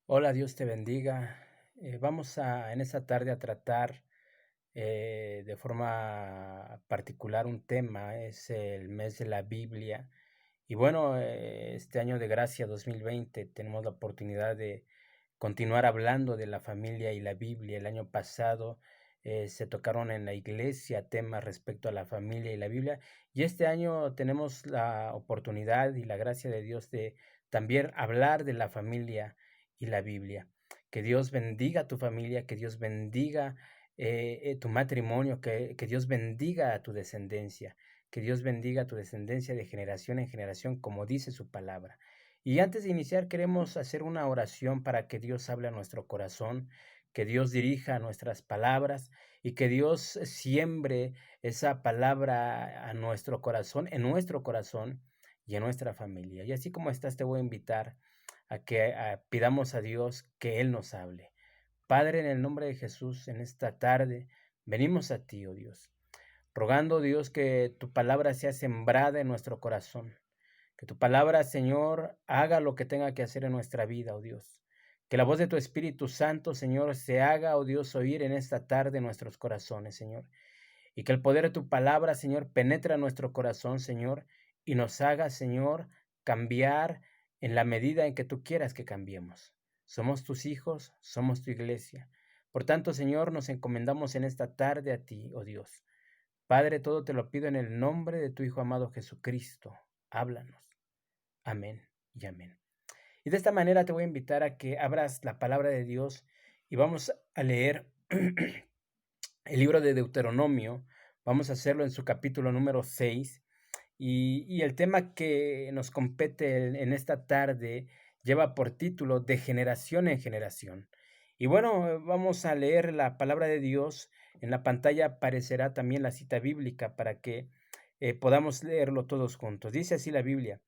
Hola, Dios te bendiga. Vamos en esta tarde a tratar de forma particular un tema, es el mes de la Biblia. Y bueno, este año de gracia 2020 tenemos la oportunidad de continuar hablando de la familia y la Biblia. El año pasado se tocaron en la iglesia temas respecto a la familia y la Biblia. Y este año tenemos la oportunidad y la gracia de Dios de también hablar de la familia y la Biblia. Que Dios bendiga tu familia, que Dios bendiga tu matrimonio, que Dios bendiga a tu descendencia, que Dios bendiga a tu descendencia de generación en generación, como dice su palabra. Y antes de iniciar, queremos hacer una oración para que Dios hable a nuestro corazón, que Dios dirija nuestras palabras y que Dios siembre esa palabra a nuestro corazón, en nuestro corazón y en nuestra familia. Y así como estás, te voy a invitar a que pidamos a Dios que Él nos hable. Padre, en el nombre de Jesús, en esta tarde, venimos a ti, oh Dios, rogando, Dios, que tu palabra sea sembrada en nuestro corazón, que tu palabra, Señor, haga lo que tenga que hacer en nuestra vida, oh Dios. Que la voz de tu Espíritu Santo, Señor, se haga, oh Dios, oír en esta tarde en nuestros corazones, Señor. Y que el poder de tu palabra, Señor, penetre en nuestro corazón, Señor, y nos haga, Señor, cambiar en la medida en que tú quieras que cambiemos. Somos tus hijos, somos tu iglesia. Por tanto, Señor, nos encomendamos en esta tarde a ti, oh Dios. Padre, todo te lo pido en el nombre de tu Hijo amado Jesucristo. Háblanos. Amén y amén. Y de esta manera te voy a invitar a que abras la palabra de Dios y vamos a leer el libro de Deuteronomio. Vamos a hacerlo en su capítulo número 6. Y el tema que nos compete en esta tarde lleva por título De generación en generación. Y bueno, vamos a leer la palabra de Dios. En la pantalla aparecerá también la cita bíblica para que podamos leerlo todos juntos. Dice así la Biblia.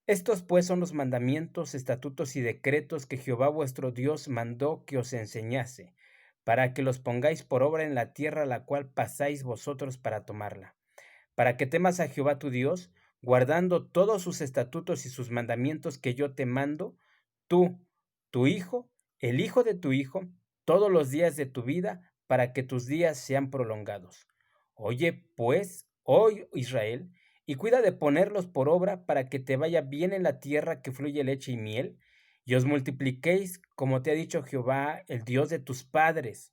Estos pues son los mandamientos, estatutos y decretos que Jehová vuestro Dios mandó que os enseñase, para que los pongáis por obra en la tierra a la cual pasáis vosotros para tomarla, para que temas a Jehová tu Dios, guardando todos sus estatutos y sus mandamientos que yo te mando, tú, tu hijo, el hijo de tu hijo, todos los días de tu vida, para que tus días sean prolongados. Oye, pues, hoy Israel, y cuida de ponerlos por obra para que te vaya bien en la tierra que fluye leche y miel, y os multipliquéis, como te ha dicho Jehová, el Dios de tus padres.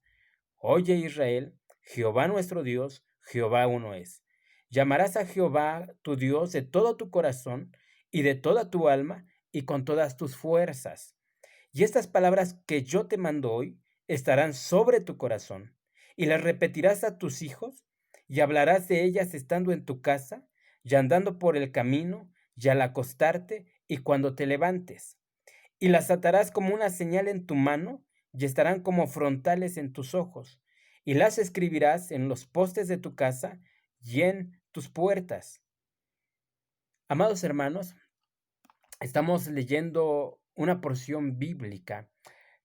Oye Israel, Jehová nuestro Dios, Jehová uno es. Llamarás a Jehová tu Dios de todo tu corazón y de toda tu alma y con todas tus fuerzas. Y estas palabras que yo te mando hoy estarán sobre tu corazón, y las repetirás a tus hijos, y hablarás de ellas estando en tu casa, y andando por el camino, y al acostarte, y cuando te levantes. Y las atarás como una señal en tu mano, y estarán como frontales en tus ojos, y las escribirás en los postes de tu casa y en tus puertas. Amados hermanos, estamos leyendo una porción bíblica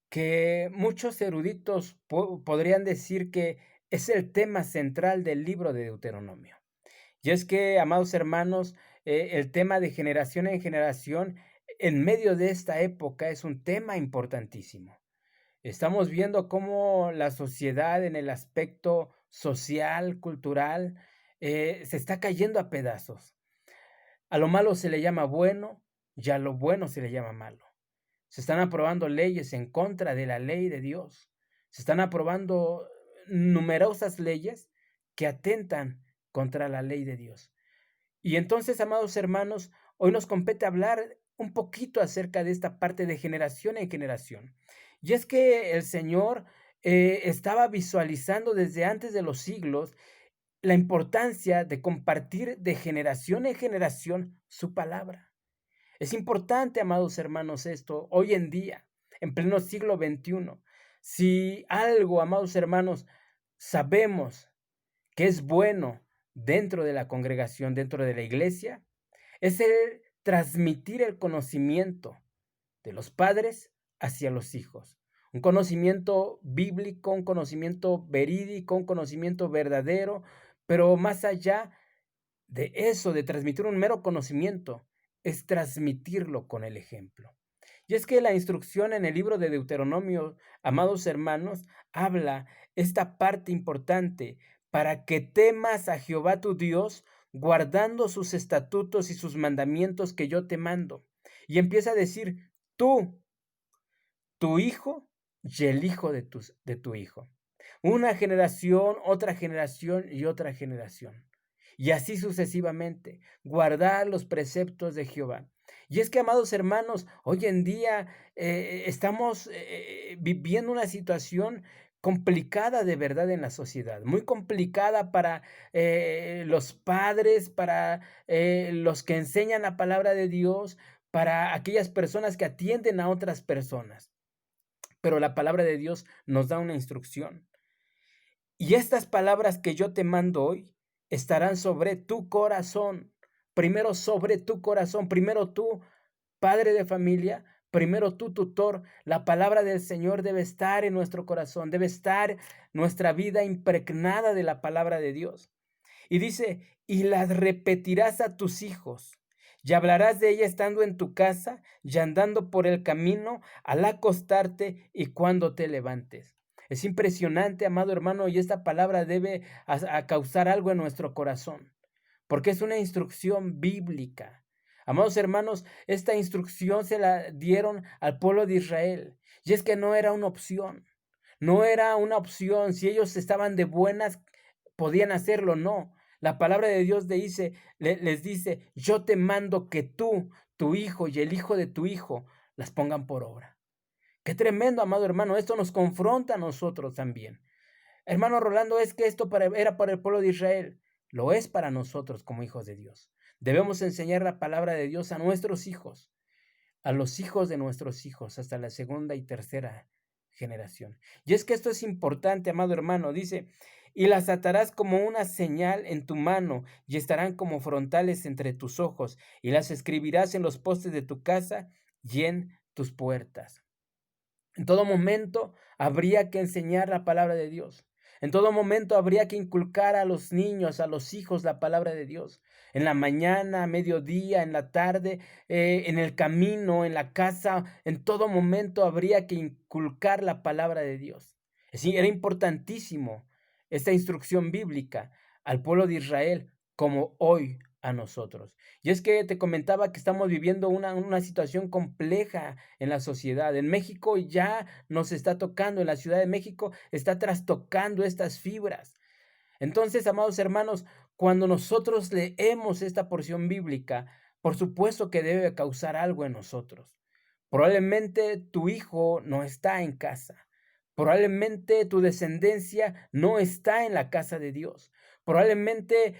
que muchos eruditos podrían decir que es el tema central del libro de Deuteronomio. Y es que, amados hermanos, el tema de generación en generación en medio de esta época es un tema importantísimo. Estamos viendo cómo la sociedad en el aspecto social, cultural, se está cayendo a pedazos. A lo malo se le llama bueno y a lo bueno se le llama malo. Se están aprobando leyes en contra de la ley de Dios. Se están aprobando numerosas leyes que atentan contra la ley de Dios. Y entonces, amados hermanos, hoy nos compete hablar un poquito acerca de esta parte de generación en generación. Y es que el Señor estaba visualizando desde antes de los siglos la importancia de compartir de generación en generación su palabra. Es importante, amados hermanos, esto hoy en día, en pleno siglo XXI. Si algo, amados hermanos, sabemos que es bueno dentro de la congregación, dentro de la iglesia, es el transmitir el conocimiento de los padres hacia los hijos. Un conocimiento bíblico, un conocimiento verídico, un conocimiento verdadero, pero más allá de eso, de transmitir un mero conocimiento, es transmitirlo con el ejemplo. Y es que la instrucción en el libro de Deuteronomio, amados hermanos, habla esta parte importante para que temas a Jehová tu Dios, guardando sus estatutos y sus mandamientos que yo te mando. Y empieza a decir, tú, tu hijo y el hijo de tu hijo. Una generación, otra generación y otra generación. Y así sucesivamente, guardar los preceptos de Jehová. Y es que, amados hermanos, hoy en día estamos viviendo una situación complicada de verdad en la sociedad, muy complicada para los padres, para los que enseñan la palabra de Dios, para aquellas personas que atienden a otras personas. Pero la palabra de Dios nos da una instrucción. Y estas palabras que yo te mando hoy estarán sobre tu corazón. Primero sobre tu corazón, primero tú, padre de familia, primero tú, tutor. La palabra del Señor debe estar en nuestro corazón, debe estar nuestra vida impregnada de la palabra de Dios. Y dice, y las repetirás a tus hijos, y hablarás de ella estando en tu casa, y andando por el camino, al acostarte y cuando te levantes. Es impresionante, amado hermano, y esta palabra debe a causar algo en nuestro corazón, porque es una instrucción bíblica. Amados hermanos, esta instrucción se la dieron al pueblo de Israel, y es que no era una opción, no era una opción. Si ellos estaban de buenas, podían hacerlo, no. La palabra de Dios les dice, yo te mando que tú, tu hijo y el hijo de tu hijo las pongan por obra. Qué tremendo, amado hermano, esto nos confronta a nosotros también. Hermano Rolando, es que esto era para el pueblo de Israel, lo es para nosotros como hijos de Dios. Debemos enseñar la palabra de Dios a nuestros hijos, a los hijos de nuestros hijos, hasta la segunda y tercera generación. Y es que esto es importante, amado hermano, dice, y las atarás como una señal en tu mano y estarán como frontales entre tus ojos y las escribirás en los postes de tu casa y en tus puertas. En todo momento habría que enseñar la palabra de Dios. En todo momento habría que inculcar a los niños, a los hijos, la palabra de Dios. En la mañana, a mediodía, en la tarde, en el camino, en la casa, en todo momento habría que inculcar la palabra de Dios. Sí, era importantísimo esta instrucción bíblica al pueblo de Israel, como hoy a nosotros. Y es que te comentaba que estamos viviendo una situación compleja en la sociedad. En México ya nos está tocando, en la Ciudad de México está trastocando estas fibras. Entonces, amados hermanos, cuando nosotros leemos esta porción bíblica, por supuesto que debe causar algo en nosotros. Probablemente tu hijo no está en casa. Probablemente tu descendencia no está en la casa de Dios. Probablemente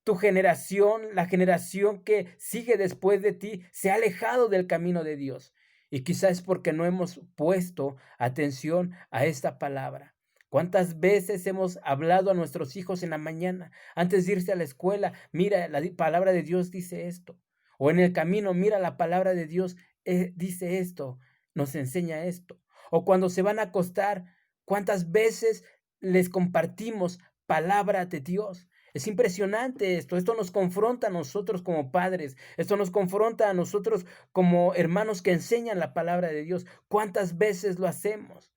tu generación, la generación que sigue después de ti, se ha alejado del camino de Dios. Y quizás es porque no hemos puesto atención a esta palabra. ¿Cuántas veces hemos hablado a nuestros hijos en la mañana, antes de irse a la escuela? Mira, la palabra de Dios dice esto. O en el camino, mira, la palabra de Dios dice esto, nos enseña esto. O cuando se van a acostar, ¿cuántas veces les compartimos palabra de Dios? Es impresionante esto nos confronta a nosotros como padres, esto nos confronta a nosotros como hermanos que enseñan la palabra de Dios. ¿Cuántas veces lo hacemos?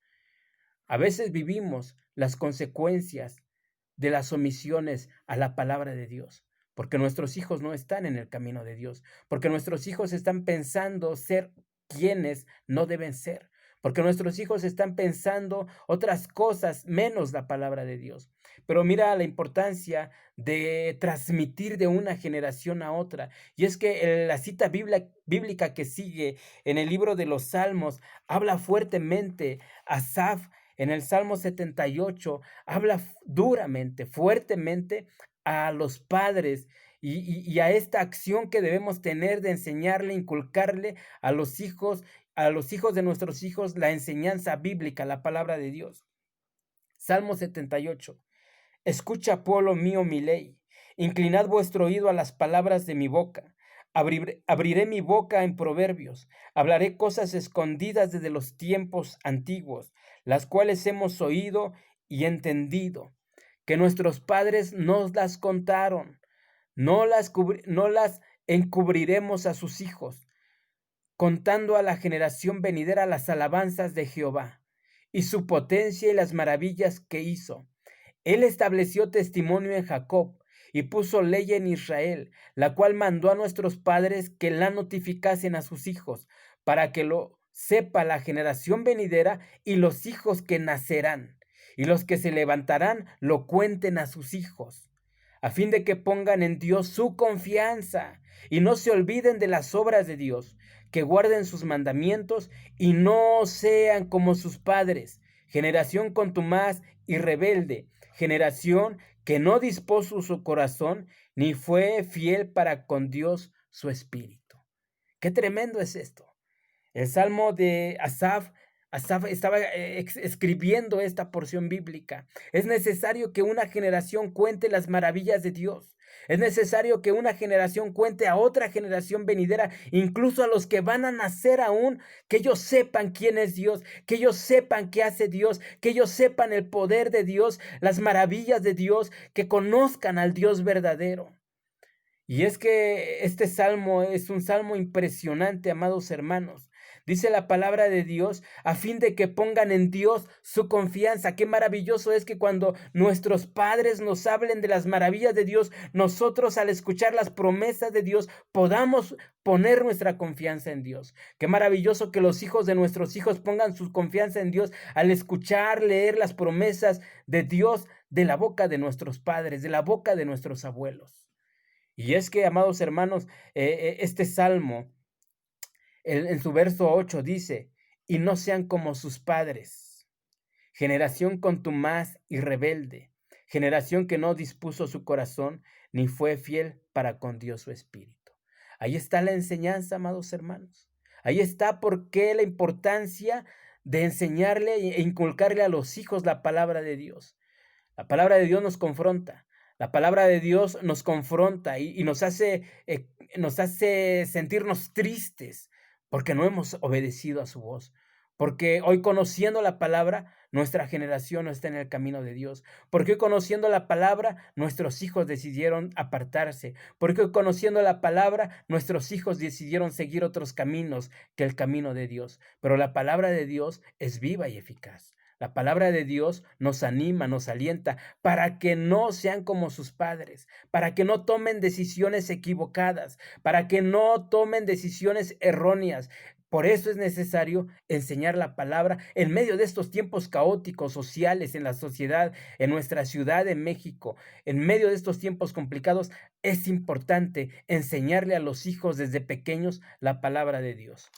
A veces vivimos las consecuencias de las omisiones a la palabra de Dios, porque nuestros hijos no están en el camino de Dios, porque nuestros hijos están pensando ser quienes no deben ser, porque nuestros hijos están pensando otras cosas menos la palabra de Dios. Pero mira la importancia de transmitir de una generación a otra. Y es que la cita bíblica que sigue en el libro de los Salmos habla fuertemente. Asaf en el Salmo 78 habla duramente, fuertemente a los padres y a esta acción que debemos tener de enseñarle, inculcarle a los hijos de nuestros hijos, la enseñanza bíblica, la palabra de Dios. Salmo 78. Escucha, pueblo mío, mi ley. Inclinad vuestro oído a las palabras de mi boca. Abriré mi boca en proverbios. Hablaré cosas escondidas desde los tiempos antiguos, las cuales hemos oído y entendido, que nuestros padres nos las contaron. No las encubriremos a sus hijos. contando a la generación venidera las alabanzas de Jehová, y su potencia y las maravillas que hizo. Él estableció testimonio en Jacob y puso ley en Israel, la cual mandó a nuestros padres que la notificasen a sus hijos, para que lo sepa la generación venidera y los hijos que nacerán, y los que se levantarán lo cuenten a sus hijos, a fin de que pongan en Dios su confianza y no se olviden de las obras de Dios, que guarden sus mandamientos y no sean como sus padres, generación contumaz y rebelde, generación que no dispuso su corazón ni fue fiel para con Dios su espíritu. Qué tremendo es esto. El salmo de Asaf, Asaf estaba escribiendo esta porción bíblica. Es necesario que una generación cuente las maravillas de Dios. Es necesario que una generación cuente a otra generación venidera, incluso a los que van a nacer aún, que ellos sepan quién es Dios, que ellos sepan qué hace Dios, que ellos sepan el poder de Dios, las maravillas de Dios, que conozcan al Dios verdadero. Y es que este salmo es un salmo impresionante, amados hermanos. Dice la palabra de Dios a fin de que pongan en Dios su confianza. Qué maravilloso es que cuando nuestros padres nos hablen de las maravillas de Dios, nosotros al escuchar las promesas de Dios podamos poner nuestra confianza en Dios. Qué maravilloso que los hijos de nuestros hijos pongan su confianza en Dios al escuchar, leer las promesas de Dios de la boca de nuestros padres, de la boca de nuestros abuelos. Y es que, amados hermanos, este salmo, en su verso 8 dice, y no sean como sus padres, generación contumaz y rebelde, generación que no dispuso su corazón ni fue fiel para con Dios su espíritu. Ahí está la enseñanza, amados hermanos. Ahí está por qué la importancia de enseñarle e inculcarle a los hijos la palabra de Dios. La palabra de Dios nos confronta. La palabra de Dios nos confronta y nos hace sentirnos tristes porque no hemos obedecido a su voz. Porque hoy conociendo la palabra, nuestra generación no está en el camino de Dios. Porque hoy conociendo la palabra, nuestros hijos decidieron apartarse. Porque hoy conociendo la palabra, nuestros hijos decidieron seguir otros caminos que el camino de Dios. Pero la palabra de Dios es viva y eficaz. La palabra de Dios nos anima, nos alienta para que no sean como sus padres, para que no tomen decisiones equivocadas, para que no tomen decisiones erróneas. Por eso es necesario enseñar la palabra en medio de estos tiempos caóticos sociales en la sociedad, en nuestra ciudad de México, en medio de estos tiempos complicados. Es importante enseñarle a los hijos desde pequeños la palabra de Dios.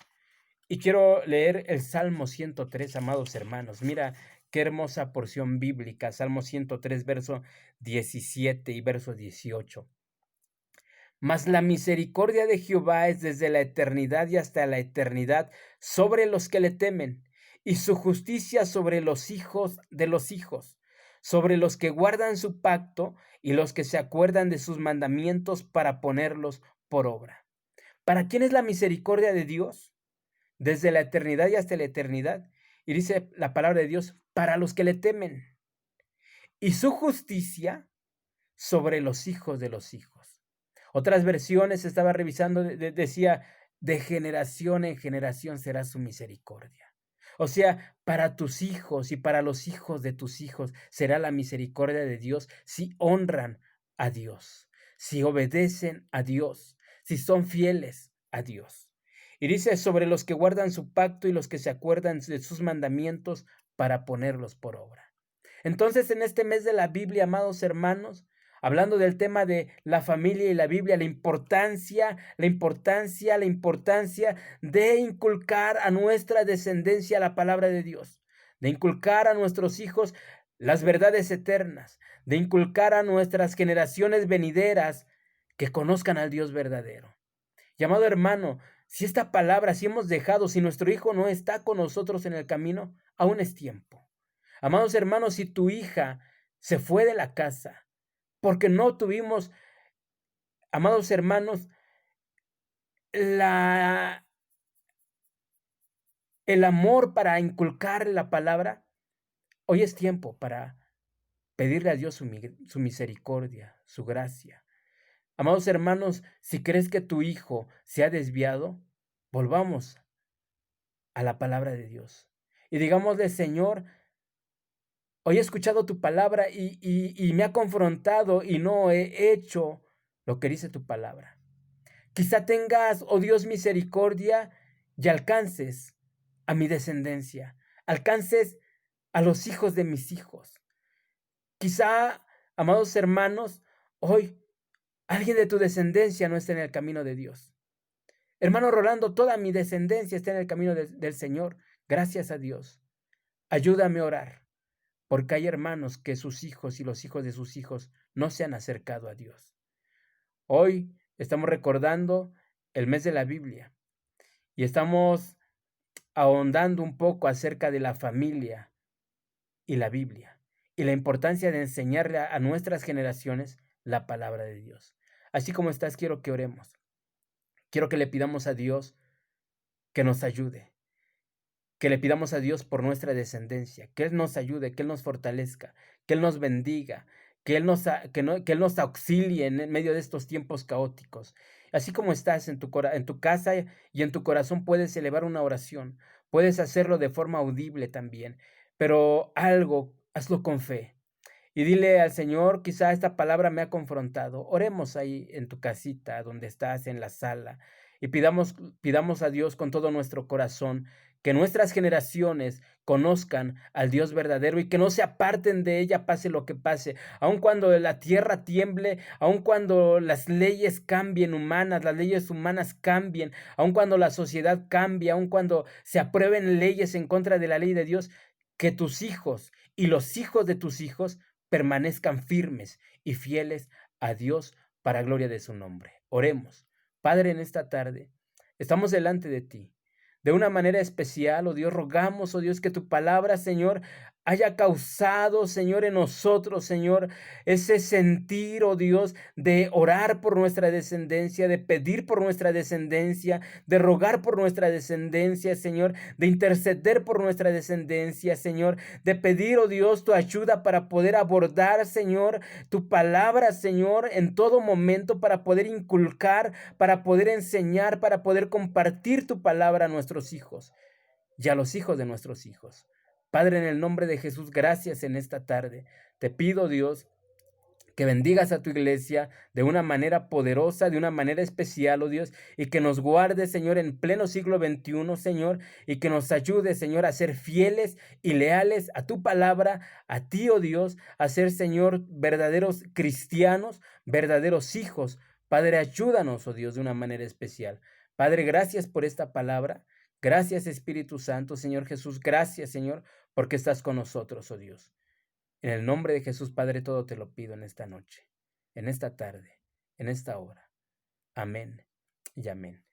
Y quiero leer el Salmo 103, amados hermanos. Mira qué hermosa porción bíblica. Salmo 103, verso 17 y verso 18. Mas la misericordia de Jehová es desde la eternidad y hasta la eternidad sobre los que le temen, y su justicia sobre los hijos de los hijos, sobre los que guardan su pacto y los que se acuerdan de sus mandamientos para ponerlos por obra. ¿Para quién es la misericordia de Dios? Desde la eternidad y hasta la eternidad. Y dice la palabra de Dios, para los que le temen. Y su justicia sobre los hijos de los hijos. Otras versiones estaba revisando, decía, de generación en generación será su misericordia. O sea, para tus hijos y para los hijos de tus hijos será la misericordia de Dios si honran a Dios, si obedecen a Dios, si son fieles a Dios. Y dice, sobre los que guardan su pacto y los que se acuerdan de sus mandamientos para ponerlos por obra. Entonces, en este mes de la Biblia, amados hermanos, hablando del tema de la familia y la Biblia, la importancia de inculcar a nuestra descendencia la palabra de Dios, de inculcar a nuestros hijos las verdades eternas, de inculcar a nuestras generaciones venideras que conozcan al Dios verdadero. Y amado hermano, si esta palabra, si hemos dejado, si nuestro hijo no está con nosotros en el camino, aún es tiempo. Amados hermanos, si tu hija se fue de la casa porque no tuvimos, amados hermanos, el amor para inculcar la palabra, hoy es tiempo para pedirle a Dios su misericordia, su gracia. Amados hermanos, si crees que tu hijo se ha desviado, volvamos a la palabra de Dios. Y digámosle, Señor, hoy he escuchado tu palabra y me ha confrontado y no he hecho lo que dice tu palabra. Quizá tengas, oh Dios, misericordia y alcances a mi descendencia, alcances a los hijos de mis hijos. Quizá, amados hermanos, hoy alguien de tu descendencia no está en el camino de Dios. Hermano Rolando, toda mi descendencia está en el camino del Señor. Gracias a Dios. Ayúdame a orar, porque hay hermanos que sus hijos y los hijos de sus hijos no se han acercado a Dios. Hoy estamos recordando el mes de la Biblia y estamos ahondando un poco acerca de la familia y la Biblia y la importancia de enseñarle a nuestras generaciones la palabra de Dios. Así como estás, quiero que oremos. Quiero que le pidamos a Dios que nos ayude, que le pidamos a Dios por nuestra descendencia, que Él nos ayude, que Él nos fortalezca, que Él nos bendiga, que Él que Él nos auxilie en medio de estos tiempos caóticos. Así como estás en tu casa y en tu corazón, puedes elevar una oración, puedes hacerlo de forma audible también, pero hazlo con fe. Y dile al Señor, quizá esta palabra me ha confrontado. Oremos ahí en tu casita, donde estás, en la sala, y pidamos a Dios con todo nuestro corazón que nuestras generaciones conozcan al Dios verdadero y que no se aparten de ella, pase lo que pase, aun cuando la tierra tiemble, aun cuando las leyes cambien humanas, las leyes humanas cambien, aun cuando la sociedad cambie, aun cuando se aprueben leyes en contra de la ley de Dios, que tus hijos y los hijos de tus hijos permanezcan firmes y fieles a Dios para gloria de su nombre. Oremos. Padre, en esta tarde estamos delante de ti. De una manera especial, oh Dios, rogamos, oh Dios, que tu palabra, Señor, haya causado, Señor, en nosotros, Señor, ese sentir, oh Dios, de orar por nuestra descendencia, de pedir por nuestra descendencia, de rogar por nuestra descendencia, Señor, de interceder por nuestra descendencia, Señor, de pedir, oh Dios, tu ayuda para poder abordar, Señor, tu palabra, Señor, en todo momento, para poder inculcar, para poder enseñar, para poder compartir tu palabra a nuestros hijos y a los hijos de nuestros hijos. Padre, en el nombre de Jesús, gracias en esta tarde. Te pido, Dios, que bendigas a tu iglesia de una manera poderosa, de una manera especial, oh Dios, y que nos guarde, Señor, en pleno siglo XXI, Señor, y que nos ayude, Señor, a ser fieles y leales a tu palabra, a ti, oh Dios, a ser, Señor, verdaderos cristianos, verdaderos hijos. Padre, ayúdanos, oh Dios, de una manera especial. Padre, gracias por esta palabra. Gracias, Espíritu Santo, Señor Jesús. Gracias, Señor, porque estás con nosotros, oh Dios. En el nombre de Jesús, Padre, todo te lo pido en esta noche, en esta tarde, en esta hora. Amén y amén.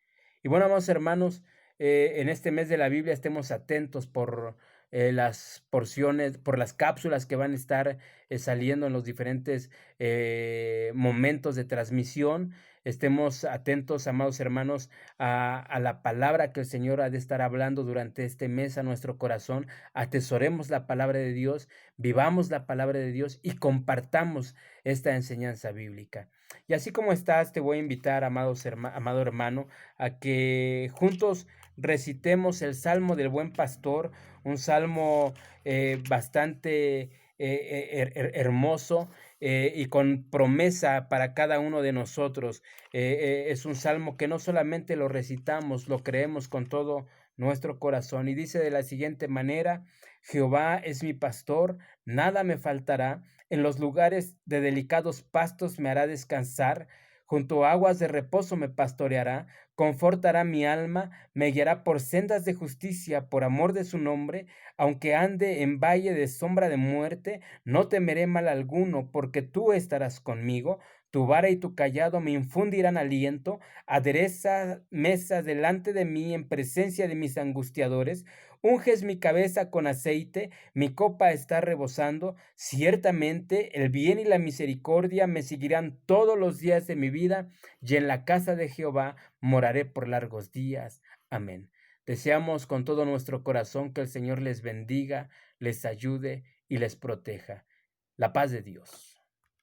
Y bueno, amados hermanos, en este mes de la Biblia estemos atentos por las porciones, por las cápsulas que van a estar saliendo en los diferentes momentos de transmisión. Estemos atentos, amados hermanos, a la palabra que el Señor ha de estar hablando durante este mes a nuestro corazón. Atesoremos la palabra de Dios, vivamos la palabra de Dios y compartamos esta enseñanza bíblica. Y así como estás, te voy a invitar, amado hermano, a que juntos recitemos el Salmo del Buen Pastor, un salmo bastante hermoso y con promesa para cada uno de nosotros. Es un salmo que no solamente lo recitamos, lo creemos con todo nuestro corazón. Y dice de la siguiente manera: Jehová es mi pastor, nada me faltará. En los lugares de delicados pastos me hará descansar, junto a aguas de reposo me pastoreará, confortará mi alma, me guiará por sendas de justicia, por amor de su nombre. Aunque ande en valle de sombra de muerte, no temeré mal alguno, porque tú estarás conmigo. Tu vara y tu cayado me infundirán aliento. Adereza mesa delante de mí en presencia de mis angustiadores. Unges mi cabeza con aceite, mi copa está rebosando. Ciertamente el bien y la misericordia me seguirán todos los días de mi vida, y en la casa de Jehová moraré por largos días. Amén. Deseamos con todo nuestro corazón que el Señor les bendiga, les ayude y les proteja. La paz de Dios.